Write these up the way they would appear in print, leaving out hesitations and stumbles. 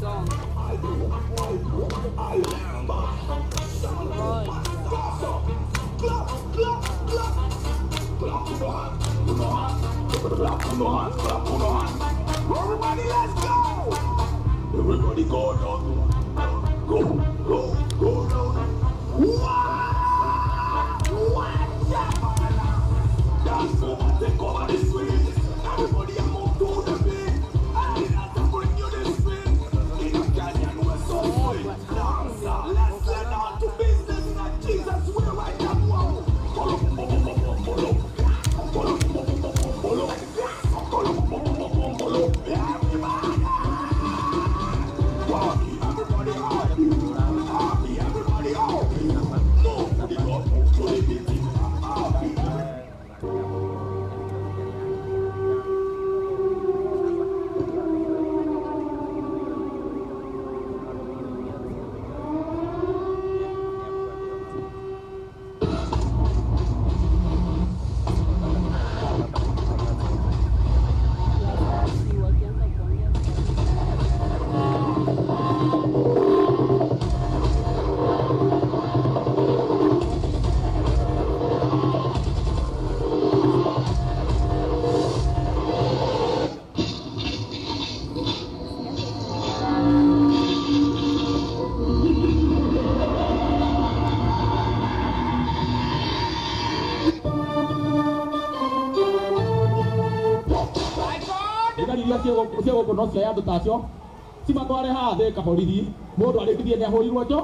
song. Everybody, let's go! Everybody go down. Go down. Dance over, take over the street. Everybody move to the beat. And we have to bring you this beat. In the canyon, we're so sweet. Dancer, let's get on to business. That Jesus will right now. Ucio no cia andu tacio cimatware hathe kaborithi mundu arikithie ni ahurirwo njo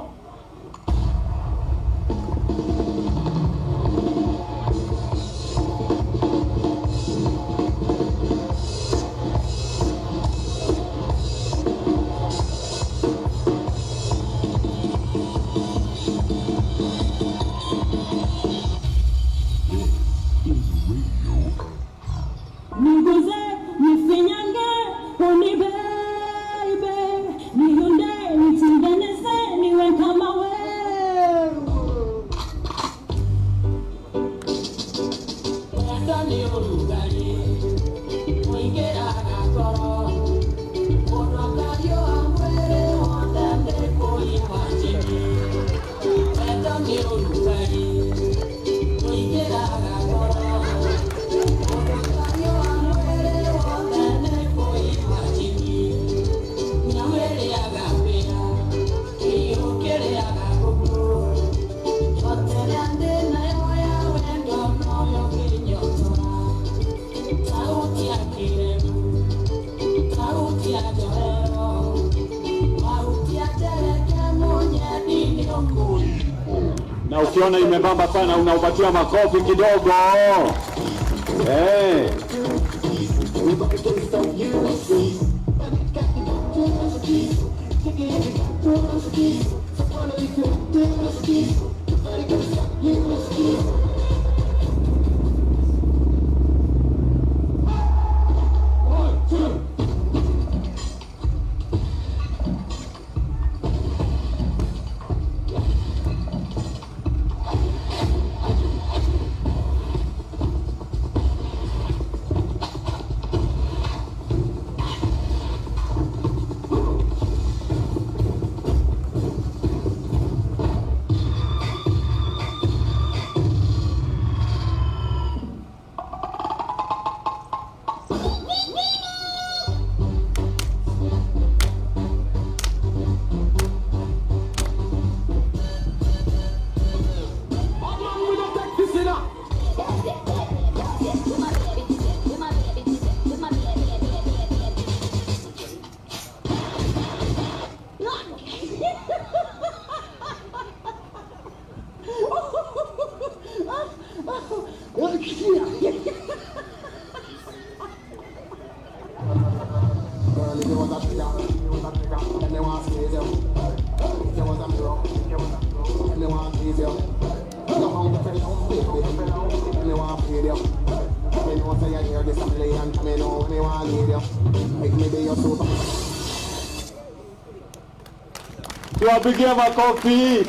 na ukiona imebamba sana unaupatia makofi kidogo.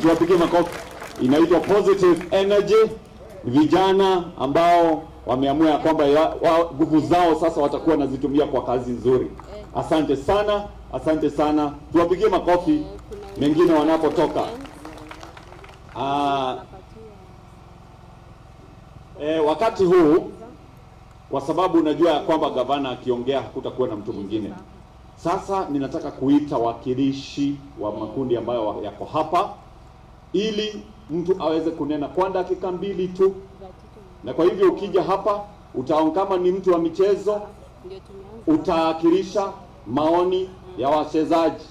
Tuwapigie makofi. Inaitwa Positive Energy. Vijana ambao wameamua ya kwamba nguvu zao sasa watakuwa nazitumia kwa kazi nzuri. Asante sana. Asante sana, tuwapigie makofi mengine wanapotoka. Wakati huu, kwa sababu unajua ya kwamba gavana akiongea hakutakuwa na mtu mwingine, sasa ninataka kuita wakilishi wa makundi ambayo yako hapa ili mtu aweze kunena kwa dakika 2 tu. Na kwa hivyo ukija hapa kama ni mtu wa michezo utawakilisha maoni ya wachezaji.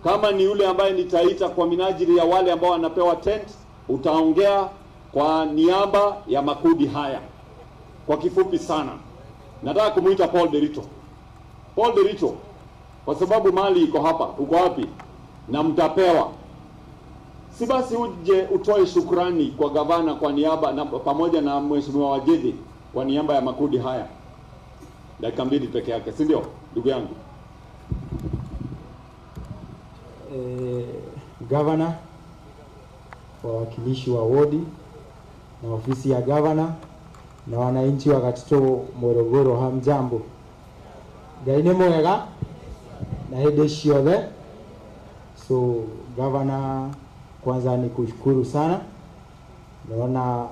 Kama ni yule ambaye nitaita kwa minajili ya wale ambao wanapewa tent, utaongea kwa niaba ya makundi haya. Kwa kifupi sana, nataka kumuita Paul Derito. Paul Derito, kwa sababu mali iko hapa, uko wapi? Na mtapewa. Si basi uje utoe shukrani kwa gavana kwa niaba na pamoja na mheshimiwa Wajethi kwa niaba ya makundi haya. Dakika 2 peke yake, si ndio ndugu yangu? Gavana, wawakilishi wa wodi na ofisi ya gavana na wananchi wa Gatito Morogoro, hamjambo. Ngai nĩ mwega na hĩndĩ ciothe. So gavana, kwanza ni kushukuru sana. Naona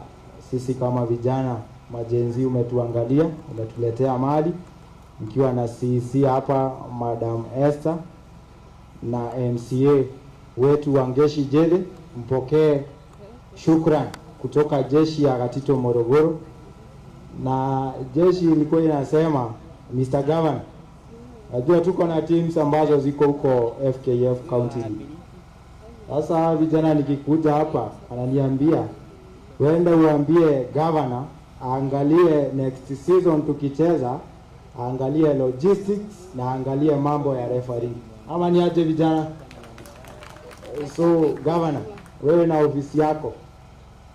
sisi kama vijana majenzi umetuangalia, umetuletea mali mkiwa na CC hapa Madam Esther na MCA wetu Wangeshi Jede. Mpokee shukran kutoka jeshi ya Gatito Morogoro. Na jeshi ilikuwa inasema, Mr. Governor, najua tuko na teams ambazo ziko huko FKF County. Sasa vijana nikikuja hapa ananiambia wende uambie governor aangalie next season tukicheza, aangalie logistics na aangalie mambo ya referee. Ama ni aje vijana? So governor, wewe na ofisi yako,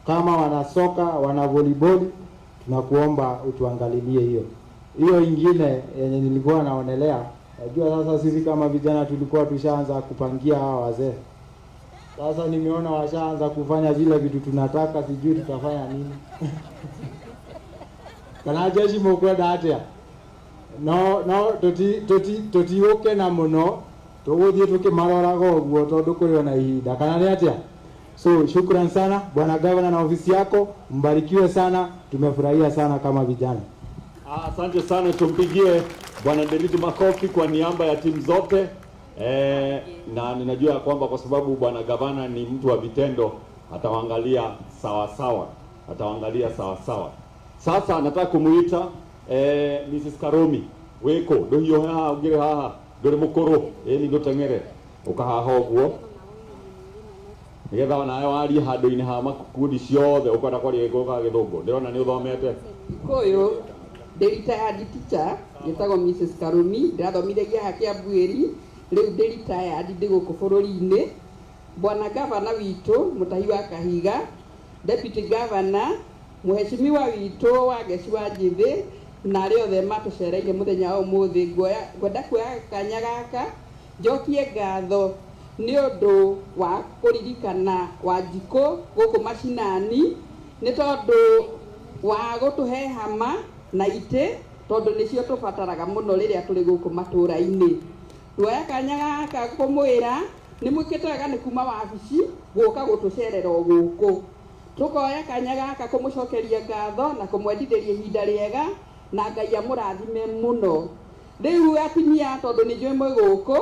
kama wana soka, wana volleyball, tunakuomba utuangalilie hiyo. Hiyo ingine yenye nilikuwa naonelea, najua sasa sisi kama vijana tulikuwa tushaanza kupangia hawa wazee. Sasa nimeona washaanza kufanya vile vitu tunataka, sijui tutafanya nini. Kana jeshi mokwenda atia. No toti oke na muno. Tuguthie tukimaroraga uguo tondu kuri na ihinda. Kana ni atia? So shukrani sana bwana gavana na ofisi yako, mbarikiwe sana, tumefurahia sana kama vijana. Asante sana, tumpigie bwana Derito makofi kwa niaba ya timu zote. Na ninajua kwamba kwa sababu bwana gavana ni mtu wa vitendo, atawaangalia sawa sawa, Sasa nataka kumuita Mrs. Karomi weko ndohio haha ugire haha ndore mukuru ni ndotengere ukahaha uguo nigetha nayo wari handu-ini ha makundi ciothe ukwenda kwaria gikuga githungu. Ndirona ni uthomete koyo retired teacher yetagwo Mrs. Karomi, ndirathomithagia ha Kiambuiri, riu retired ndi guku bururi-ini. Bwana gavana witu Mutahi wa Kahiga, deputy governor muheshimiwa witu Wangeshi wa Jethi na ri othe matucereire muthenya wa umuthi, ngwenda kuoya kanya gaka njokie ngatho ni undu wa kuririkana Wanjikũ guku macinani, ni tondu wa gutuhe hama na ite, tondu nicio tubataraga muno riria turi guku matura-ini. Tuoya kanya gaka kumwira ni mwikite wega ni kuma wabici guka gutucerera guku. Tukoya kanya gaka kumucokeria ngatho na kumwendithĩria ihinda rĩega na Ngai amũrathime muno. Rĩu atimia, tondu ni njui mwe guku,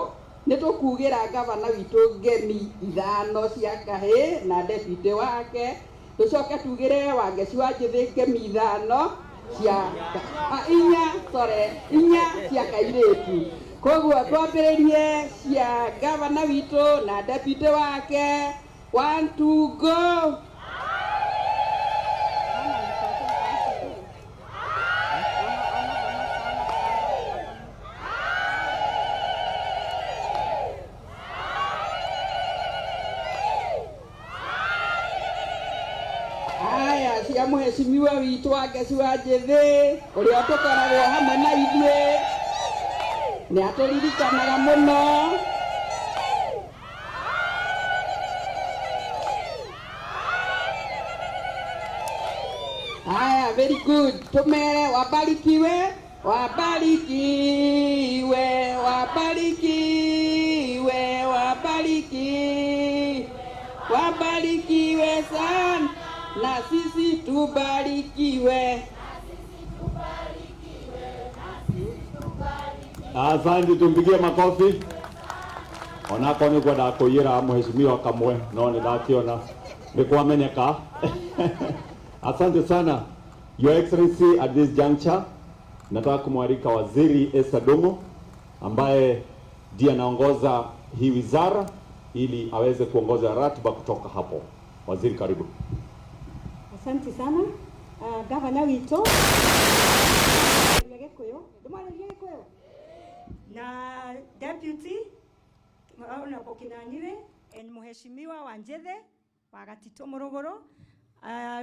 ni tukugira gavana witu ngemi 5 cia kahĩ na deputy wake, tucoke tugire Wangeshi wa Jethi ngemi 5 cia 4 cia kairĩtu. Koguo twambĩrĩrie cia gavana witu na deputy wake. 1 2 go. Aya cia muheshimiwa witu Wangeshi wa Jethi uria tukoragwo hamwe na ithuĩ, ni aturirikanaga muno. Aya, very good. Tumere wabarikiwe Wabarikiwe, wabarikiwe, wabarikiwe, wabarikiwe sana, na sisi tubarikiwe. Asante, tumpigie makofi. Onako ni kwenda kuyira mheshimiwa kamwe no ni ndakiona ni kwamenyeka. Asante sana Your Excellency. At this juncture nataka kumwalika Waziri Esther Dongo ambaye ndiye anaongoza hii wizara ili aweze kuongoza ratiba kutoka hapo. Waziri, karibu. Asante sana. Gavana wito na deputy na Bokinanire en mheshimiwa Wanjethe wa Gatito Morogoro,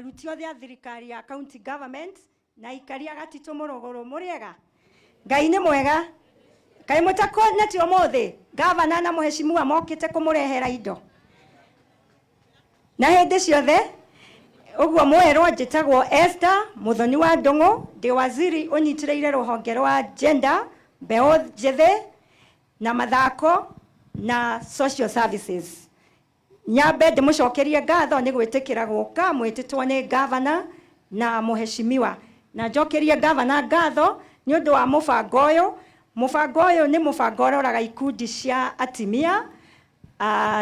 ruti othe a thirikari ya county government na ikari ya Gatito Morogoro, muriega Ngai ni mwega kai mutakona ti omothe gavana na mheshimiwa mokite kumurehera indo na hindi ciothe uguo mwerwo njitagwo Esther Muthoni wa Ndungu, ndi waziri unyitireire ruhonge rwa gender, mbeo njithe na mathako na social services. Nyambe ndimucokerie ngatho ni gwitikira guka mwititwo ni gavana na muheshimiwa, na njokerie gavana ngatho ni undu wa mubango uyu. Mubango uyu ni mubango uroraga ikundi cia atimia,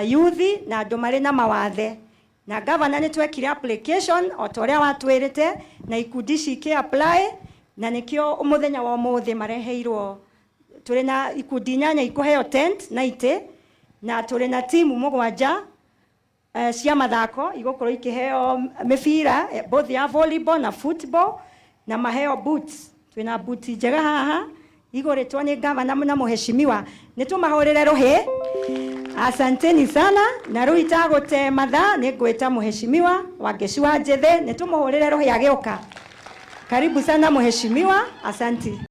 youth na andu mari na mawathe, na gavana ni twekire application o toria watwirite na ikundi ciki apply, na nikio umuthenya wa umuthi mareheirwo. Turi na ikundi nyanya ikuheo tent na ite, na turi na timu mugwanja cia mathako igukorwo ikiheo mipira both ya volleyball na football, na maheo boots. Twina boots njega haha igoretwo ni gavana na muheshimiwa, nitumahurire ruhi. Asanteni sana, na riu itagote mathaa ni ngwita muheshimiwa Wangeci wa Njithe, nitumuhurire ruhi agioka. Karibu sana muheshimiwa, asante.